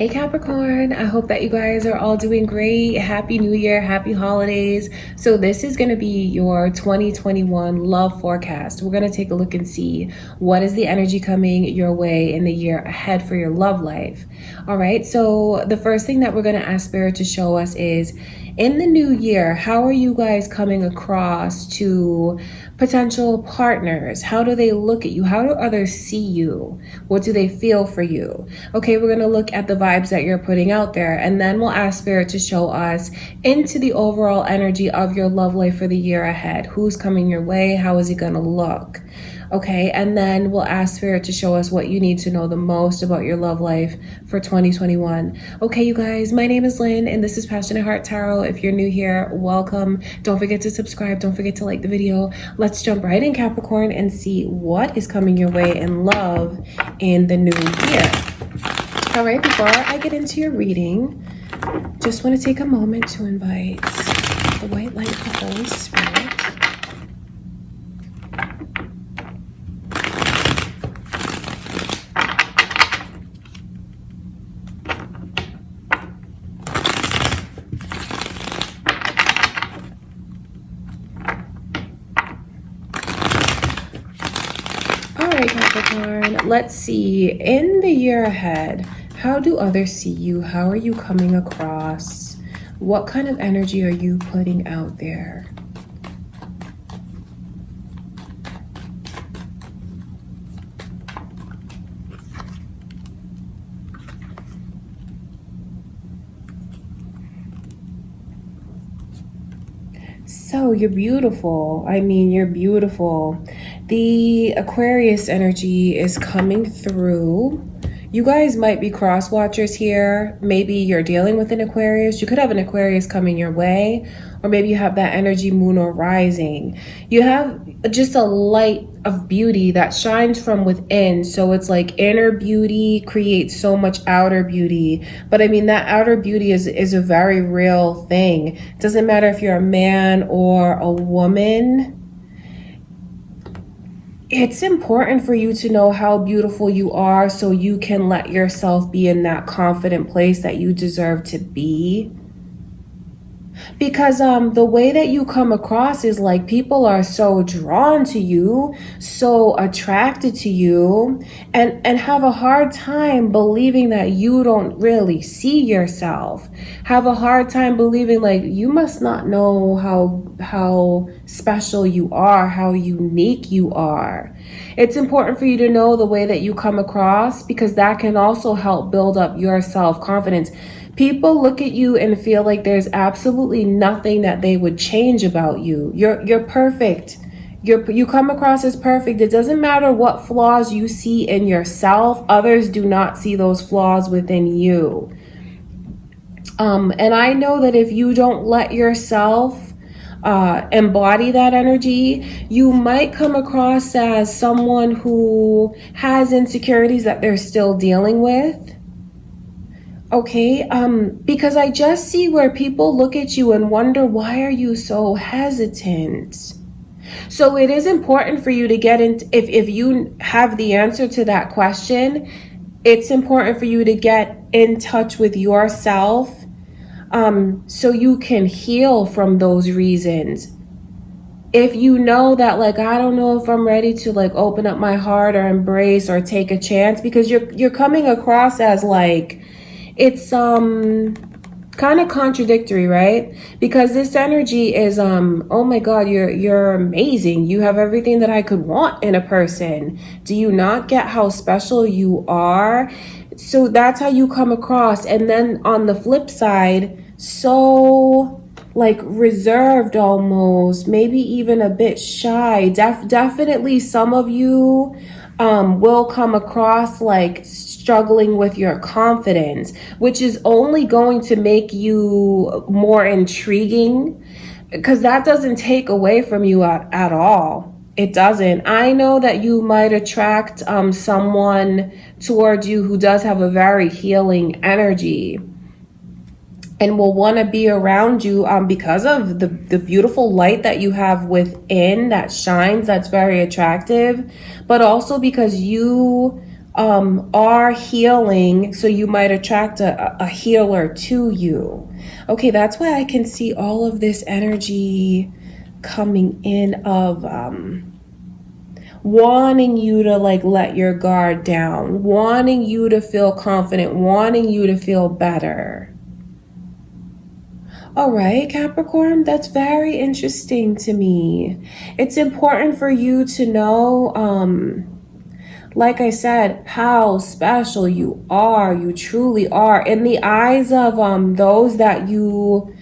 Hey Capricorn, I hope that you guys are all doing great. Happy New Year, happy holidays. So this is going to be your 2021 love forecast. We're going to take a look and see what is the energy coming your way in the year ahead for your love life. All right, so the first thing that we're going to ask Spirit to show us is, in the new year, how are you guys coming across to potential partners? How do they look at you? How do others see you? What do they feel for you? Okay, we're going to look at the vibes that you're putting out there, and then we'll ask Spirit to show us into the overall energy of your love life for the year ahead. Who's coming your way? How is it going to look? Okay, and then we'll ask Spirit to show us what you need to know the most about your love life for 2021. Okay, you guys, my name is Lynn, and this is Passionate Heart Tarot. If you're new here, welcome. Don't forget to subscribe. Don't forget to like the video. Let's jump right in, Capricorn, and see what is coming your way in love in the new year. All right, before I get into your reading, just want to take a moment to invite the white light of the Holy Spirit. All right, Capricorn, let's see. In the year ahead, how do others see you? How are you coming across? What kind of energy are you putting out there? So you're beautiful. I mean, you're beautiful. The Aquarius energy is coming through. You guys might be cross watchers here. Maybe you're dealing with an Aquarius. You could have an Aquarius coming your way, or maybe you have that energy moon or rising. You have just a light of beauty that shines from within. So it's like inner beauty creates so much outer beauty. But I mean, that outer beauty is a very real thing. It doesn't matter if you're a man or a woman. It's important for you to know how beautiful you are so you can let yourself be in that confident place that you deserve to be. Because the way that you come across is like people are so drawn to you, so attracted to you, and have a hard time believing that you don't really see yourself. Have a hard time believing like you must not know how special you are, how unique you are. It's important for you to know the way that you come across, because that can also help build up your self-confidence. People look at you and feel like there's absolutely nothing that they would change about you. You're perfect. You come across as perfect. It doesn't matter what flaws you see in yourself. Others do not see those flaws within you. And I know that if you don't let yourself embody that energy, you might come across as someone who has insecurities that they're still dealing with. Okay, because I just see where people look at you and wonder, why are you so hesitant? So it is important for you to get in, if you have the answer to that question, it's important for you to get in touch with yourself, so you can heal from those reasons. If you know that, like, I don't know if I'm ready to like open up my heart or embrace or take a chance, because you're coming across as like, it's kind of contradictory, right? Because this energy is oh my god, you're amazing. You have everything that I could want in a person. Do you not get how special you are? So that's how you come across. And then on the flip side, so like reserved almost, maybe even a bit shy. Definitely some of you will come across like struggling with your confidence, which is only going to make you more intriguing, because that doesn't take away from you at all. It doesn't. I know that you might attract someone towards you who does have a very healing energy and will want to be around you because of the beautiful light that you have within that shines, that's very attractive, but also because you are healing, so you might attract a healer to you. Okay, that's why I can see all of this energy coming in of wanting you to like let your guard down, wanting you to feel confident, wanting you to feel better. All right, Capricorn, that's very interesting to me. It's important for you to know, like I said, how special you are. You truly are. In the eyes of those that you,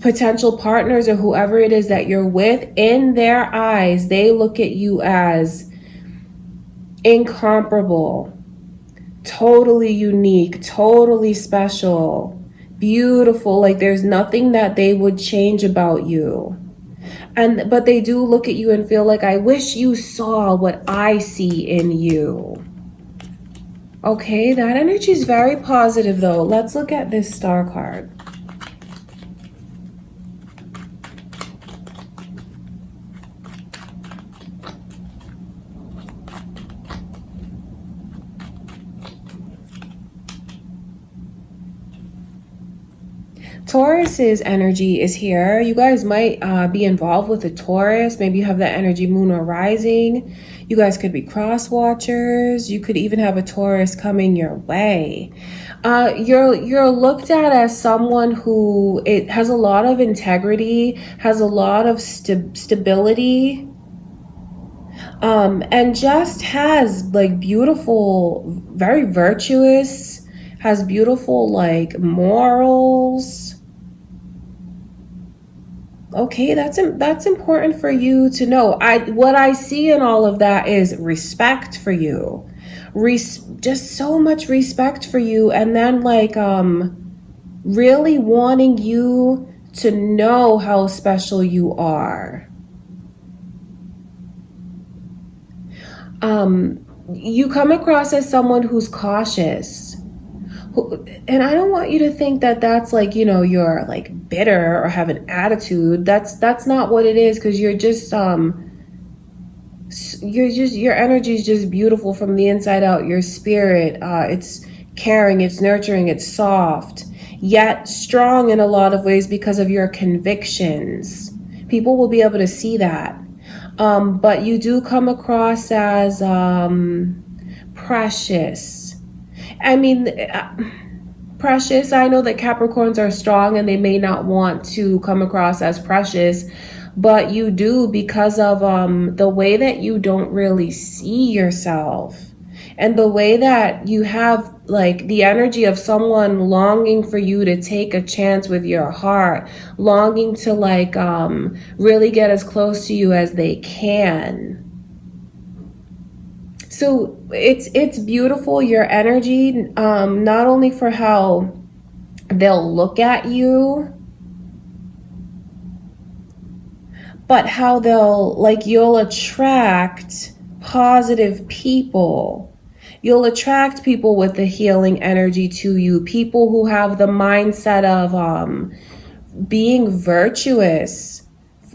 potential partners or whoever it is that you're with, in their eyes, they look at you as incomparable, totally unique, totally special, beautiful. Like there's nothing that they would change about you. But they do look at you and feel like, I wish you saw what I see in you. Okay, that energy is very positive though. Let's look at this star card. Taurus's energy is here. You guys might be involved with a Taurus. Maybe you have that energy, moon or rising. You guys could be cross watchers. You could even have a Taurus coming your way. You're looked at as someone who it has a lot of integrity, has a lot of stability, and just has like beautiful, very virtuous, has beautiful like morals. Okay, that's important for you to know. What I see in all of that is respect for you. Just so much respect for you, and then like really wanting you to know how special you are. You come across as someone who's cautious. And I don't want you to think that that's like, you know, you're like bitter or have an attitude. That's not what it is, because you're just your energy is just beautiful from the inside out. Your spirit, it's caring, it's nurturing, it's soft, yet strong in a lot of ways because of your convictions. People will be able to see that. But you do come across as precious. I mean, precious. I know that Capricorns are strong and they may not want to come across as precious, but you do, because of the way that you don't really see yourself, and the way that you have like the energy of someone longing for you to take a chance with your heart, longing to like really get as close to you as they can. So it's beautiful, your energy, not only for how they'll look at you, but how you'll attract positive people. You'll attract people with the healing energy to you, people who have the mindset of being virtuous,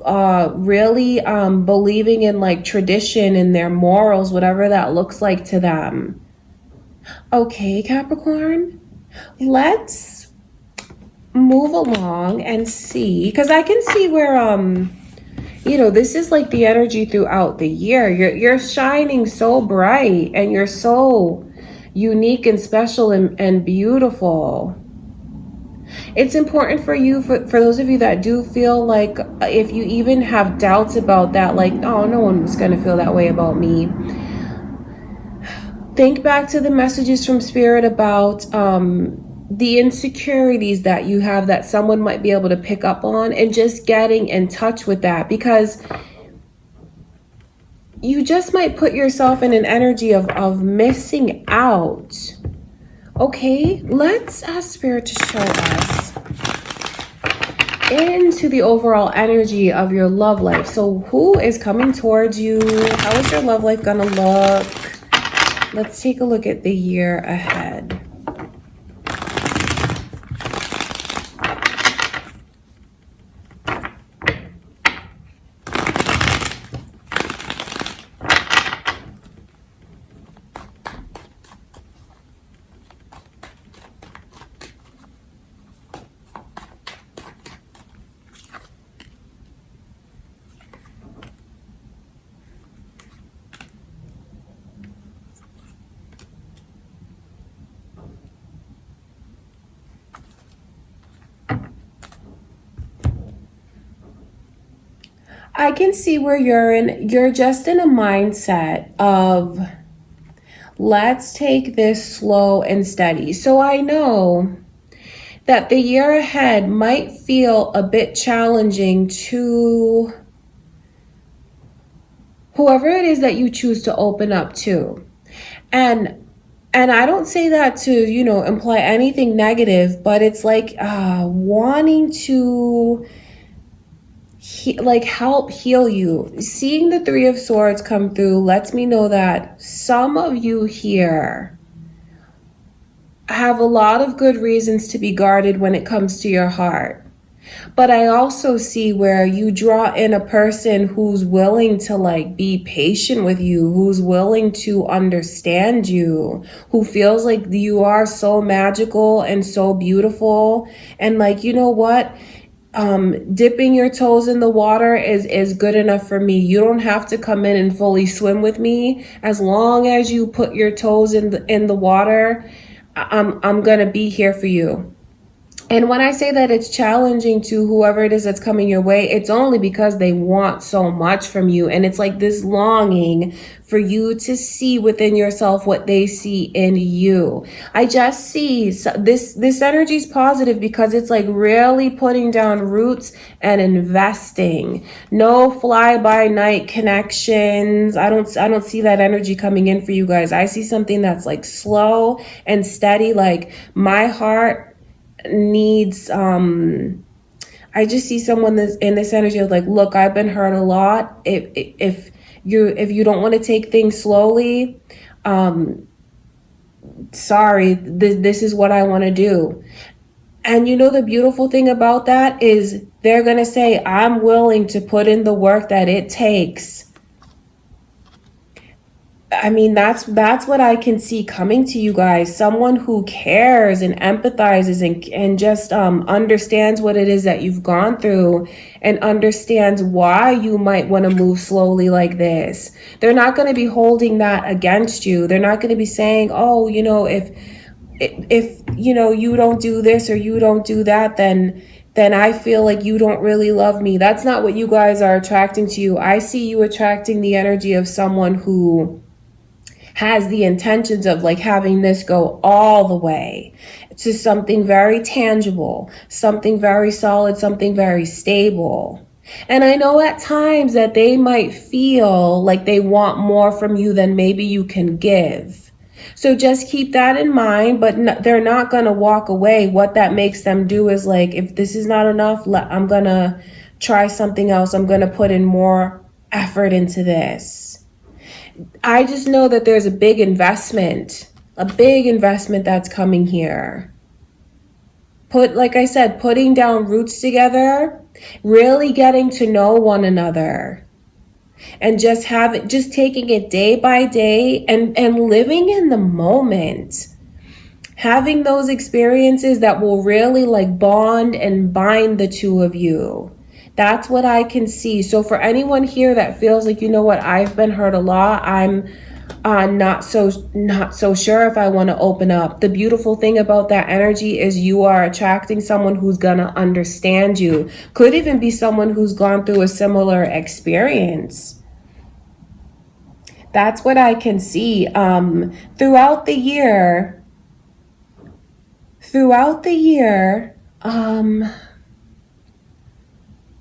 really believing in like tradition and their morals, whatever that looks like to them. Okay, Capricorn, let's move along and see, because I can see where you know, this is like the energy throughout the year. You're shining so bright, and you're so unique and special and beautiful. It's important for you, for those of you that do feel like, if you even have doubts about that, like, oh, no one's going to feel that way about me. Think back to the messages from Spirit about the insecurities that you have that someone might be able to pick up on, and just getting in touch with that, because you just might put yourself in an energy of missing out. Okay, let's ask Spirit to show us into the overall energy of your love life. So who is coming towards you? How is your love life gonna look? Let's take a look at the year ahead. I can see where you're in. You're just in a mindset of let's take this slow and steady. So I know that the year ahead might feel a bit challenging to whoever it is that you choose to open up to. And and I don't say that to, imply anything negative, but it's like wanting to help heal you. Seeing the Three of Swords come through lets me know that some of you here have a lot of good reasons to be guarded when it comes to your heart. But I also see where you draw in a person who's willing to be patient with you, who's willing to understand you, who feels like you are so magical and so beautiful. And you know what? Dipping your toes in the water is good enough for me. You don't have to come in and fully swim with me. As long as you put your toes in the water, I'm gonna be here for you. And when I say that it's challenging to whoever it is that's coming your way, it's only because they want so much from you. And it's like this longing for you to see within yourself what they see in you. I just see this energy is positive because it's like really putting down roots and investing. No fly by night connections. I don't see that energy coming in for you guys. I see something that's like slow and steady. Like my heart needs I just see someone that's in this energy of like, look, I've been hurt a lot. If you don't want to take things slowly, sorry, this is what I want to do. And the beautiful thing about that is they're going to say, I'm willing to put in the work that it takes. I mean, that's what I can see coming to you guys. Someone who cares and empathizes and just understands what it is that you've gone through and understands why you might want to move slowly like this. They're not going to be holding that against you. They're not going to be saying, oh, if you don't do this or you don't do that, then I feel like you don't really love me. That's not what you guys are attracting to you. I see you attracting the energy of someone who has the intentions of having this go all the way to something very tangible, something very solid, something very stable. And I know at times that they might feel like they want more from you than maybe you can give. So just keep that in mind, but they're not going to walk away. What that makes them do is if this is not enough, I'm going to try something else. I'm going to put in more effort into this. I just know that there's a big investment that's coming here. Like I said, putting down roots together, really getting to know one another, and just taking it day by day and living in the moment. Having those experiences that will really bond and bind the two of you. That's what I can see. So for anyone here that feels like, you know what, I've been hurt a lot, I'm not so sure if I want to open up. The beautiful thing about that energy is you are attracting someone who's gonna understand you. Could even be someone who's gone through a similar experience. That's what I can see. Throughout the year,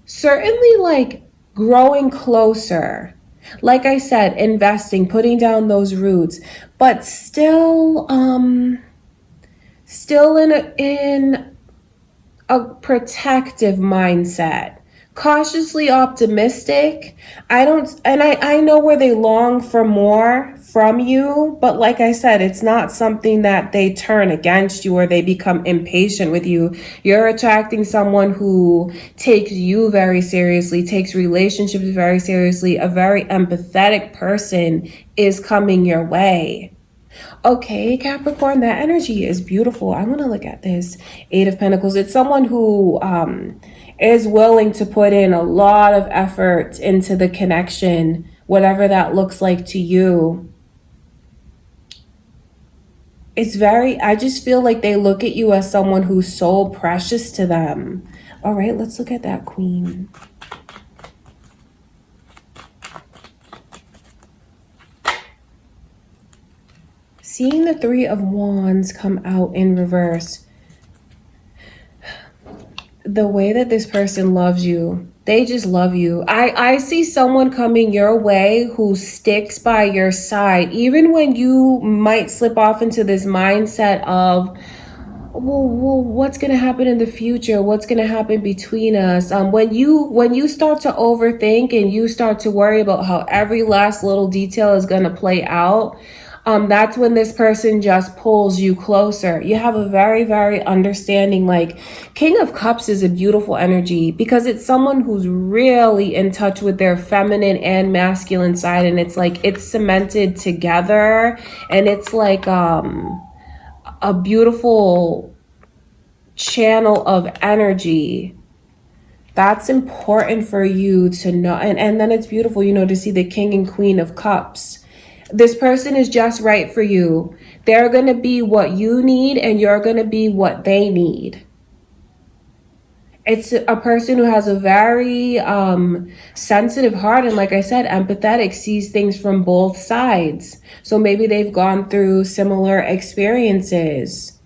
certainly growing closer. Like I said, investing, putting down those roots, but still in a protective mindset. Cautiously optimistic. I know where they long for more from you, but like I said, it's not something that they turn against you or they become impatient with you. You're attracting someone who takes you very seriously, takes relationships very seriously. A very empathetic person is coming your way. Okay, Capricorn, that energy is beautiful. I want to look at this Eight of Pentacles. It's someone who is willing to put in a lot of effort into the connection, whatever that looks like to you. I just feel like they look at you as someone who's so precious to them. All right, let's look at that Queen. Seeing the Three of Wands come out in reverse, the way that this person loves you, they just love you. I see someone coming your way who sticks by your side, even when you might slip off into this mindset of, well, what's going to happen in the future? What's going to happen between us? When you start to overthink and you start to worry about how every last little detail is going to play out, that's when this person just pulls you closer. You have a very, very understanding, like King of Cups is a beautiful energy because it's someone who's really in touch with their feminine and masculine side. And it's like, it's cemented together, and it's like, a beautiful channel of energy. That's important for you to know. And then it's beautiful, to see the King and Queen of Cups. This person is just right for you. They're going to be what you need, and you're going to be what they need. It's a person who has a very sensitive heart, and like I said, empathetic, sees things from both sides. So maybe they've gone through similar experiences.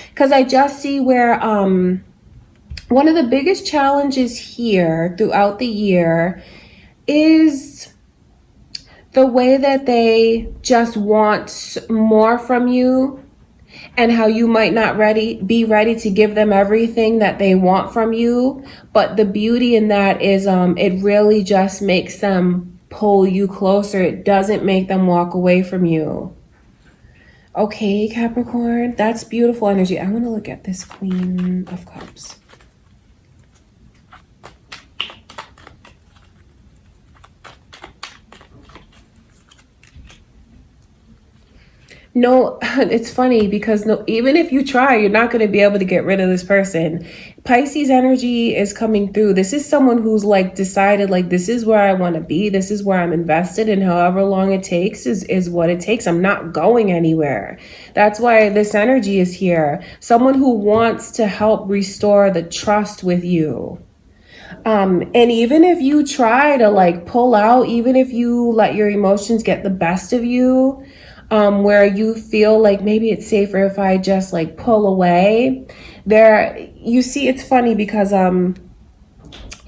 Because I just see where one of the biggest challenges here throughout the year is the way that they just want more from you, and how you might not be ready to give them everything that they want from you. But the beauty in that is it really just makes them pull you closer. It doesn't make them walk away from you. Okay, Capricorn, that's beautiful energy. I want to look at this Queen of Cups. No, it's funny because even if you try, you're not going to be able to get rid of this person. Pisces energy is coming through. This is someone who's like decided, like, this is where I want to be. This is where I'm invested, and however long it takes is what it takes. I'm not going anywhere. That's why this energy is here. Someone who wants to help restore the trust with you. And even if you try to like pull out, even if you let your emotions get the best of you, where you feel like maybe it's safer if I just like pull away. You see, it's funny because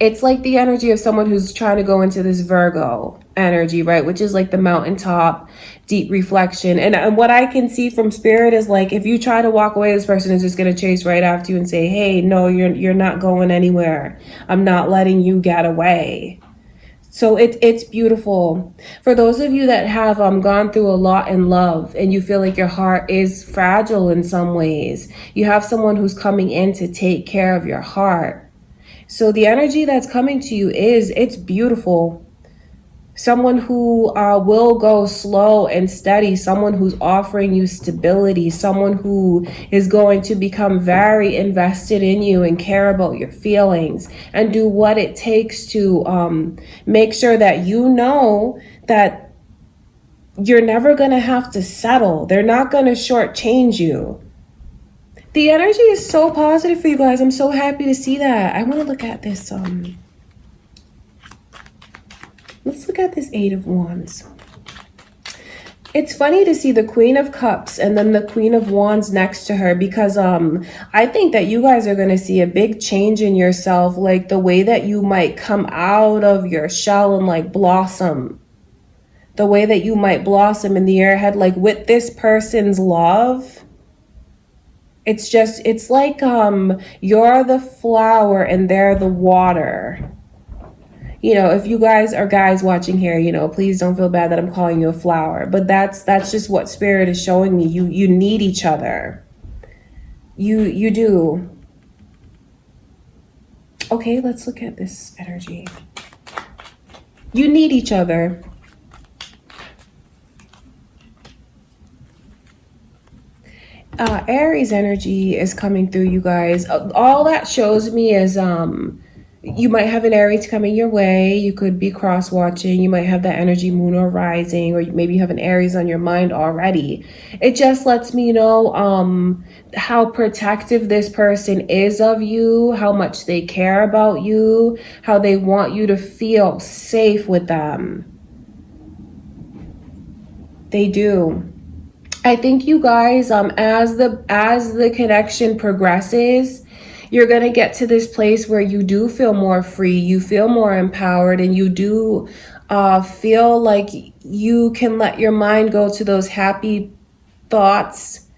it's like the energy of someone who's trying to go into this Virgo energy, right? Which is like the mountaintop, deep reflection. And what I can see from spirit is like, if you try to walk away, this person is just going to chase right after you and say, hey, no, you're not going anywhere. I'm not letting you get away. So it's beautiful. For those of you that have gone through a lot in love, and you feel like your heart is fragile in some ways, you have someone who's coming in to take care of your heart. So the energy that's coming to you it's beautiful. Someone who will go slow and steady, someone who's offering you stability, someone who is going to become very invested in you and care about your feelings and do what it takes to make sure that you know that you're never going to have to settle. They're not going to shortchange you. The energy is so positive for you guys. I'm so happy to see that. I want to look at this let's look at this Eight of Wands. It's funny to see the Queen of Cups and then the Queen of Wands next to her, because I think that you guys are going to see a big change in yourself, like the way that you might come out of your shell and like blossom. The way that you might blossom in the year ahead, like with this person's love. It's like you're the flower and they're the water. If you guys are guys watching here, please don't feel bad that I'm calling you a flower. But that's just what spirit is showing me. You need each other. You do. Okay, let's look at this energy. You need each other. Aries energy is coming through, you guys. All that shows me is you might have an Aries coming your way. You could be cross-watching. You might have that energy moon or rising, or maybe you have an Aries on your mind already. It just lets me know how protective this person is of you, how much they care about you, how they want you to feel safe with them. They do. I think you guys, as the connection progresses, you're gonna get to this place where you do feel more free, you feel more empowered, and you do feel like you can let your mind go to those happy thoughts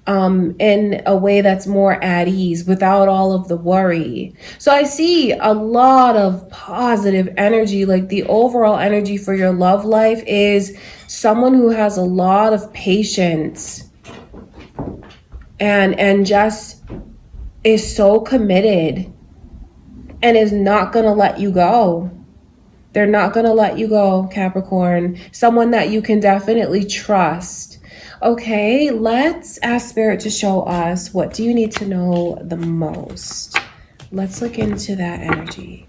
in a way that's more at ease without all of the worry. So I see a lot of positive energy. Like the overall energy for your love life is someone who has a lot of patience and just is so committed and is not going to let you go. They're not going to let you go, Capricorn. Someone that you can definitely trust. Okay, let's ask Spirit to show us, what do you need to know the most? Let's look into that energy.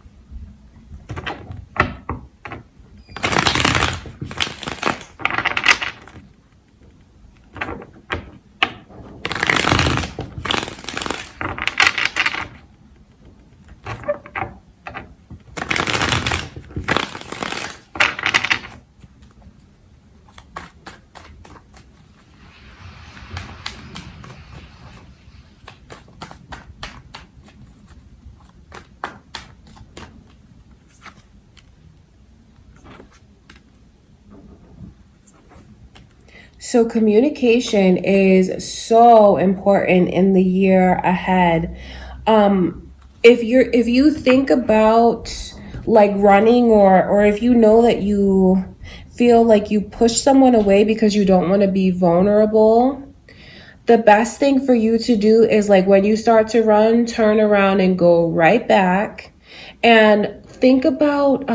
So communication is so important in the year ahead. If you think about like running, or if you know that you feel like you push someone away because you don't want to be vulnerable, the best thing for you to do is, like, when you start to run, turn around and go right back and think about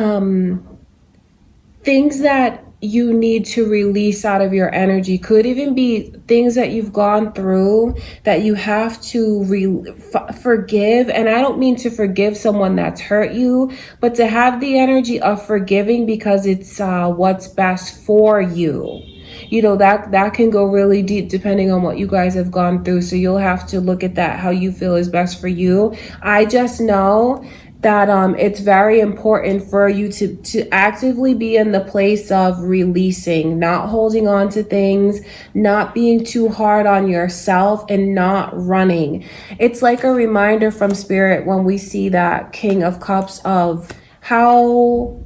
things that you need to release out of your energy. Could even be things that you've gone through that you have to forgive. And I don't mean to forgive someone that's hurt you, but to have the energy of forgiving because it's what's best for you. You know, that can go really deep depending on what you guys have gone through. So you'll have to look at that, how you feel is best for you. I just know that it's very important for you to actively be in the place of releasing, not holding on to things, not being too hard on yourself, and not running. It's like a reminder from Spirit when we see that King of Cups of how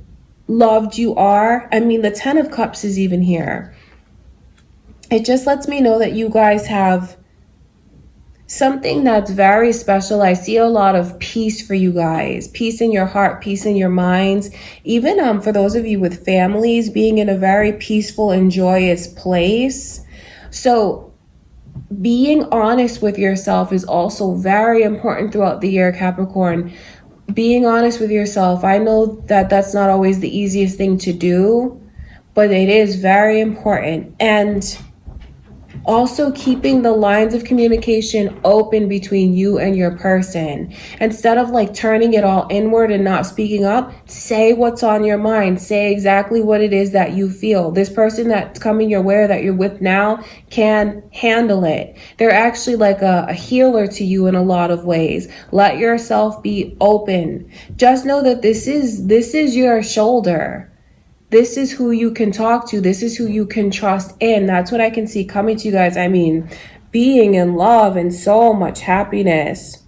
loved you are. I mean, the 10 of Cups is even here. It just lets me know that you guys have something that's very special. I see a lot of peace for you guys, peace in your heart, peace in your minds. Even for those of you with families, being in a very peaceful and joyous place. So being honest with yourself is also very important throughout the year, Capricorn. Being honest with yourself. I know that that's not always the easiest thing to do, but it is very important. And also keeping the lines of communication open between you and your person. Instead of like turning it all inward and not speaking up, say what's on your mind. Say exactly what it is that you feel. This person that's coming your way or that you're with now can handle it. They're actually like a healer to you in a lot of ways. Let yourself be open. Just know that this is your shoulder. This is who you can talk to. This is who you can trust in. That's what I can see coming to you guys. I mean, being in love and so much happiness.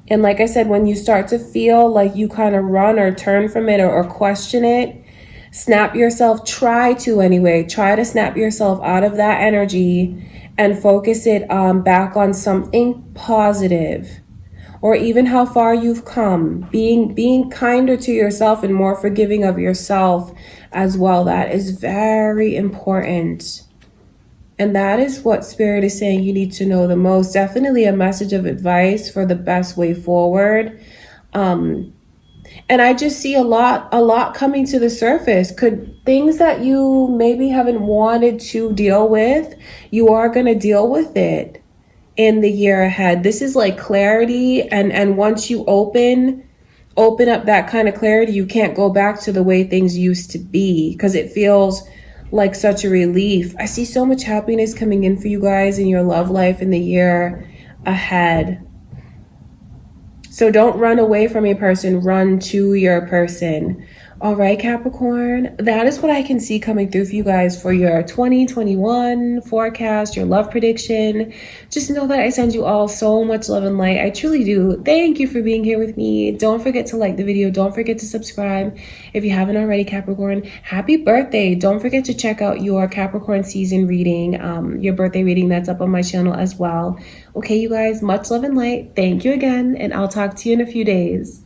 And like I said, when you start to feel like you kind of run or turn from it, or question it, snap yourself, try to snap yourself out of that energy and focus it back on something positive. Or even how far you've come, being kinder to yourself and more forgiving of yourself as well. That is very important. And that is what Spirit is saying you need to know the most. Definitely a message of advice for the best way forward. And I just see a lot coming to the surface. Could things that you maybe haven't wanted to deal with, you are going to deal with it in the year ahead. This is like clarity, and once you open up that kind of clarity, you can't go back to the way things used to be, because it feels like such a relief. I see so much happiness coming in for you guys in your love life in the year ahead. So don't run away from a person, run to your person. All right, Capricorn, that is what I can see coming through for you guys for your 2021 forecast, your love prediction. Just know that I send you all so much love and light. I truly do. Thank you for being here with me. Don't forget to like the video. Don't forget to subscribe if you haven't already, Capricorn. Happy birthday. Don't forget to check out your Capricorn season reading, your birthday reading that's up on my channel as well. Okay, you guys, much love and light. Thank you again, and I'll talk to you in a few days.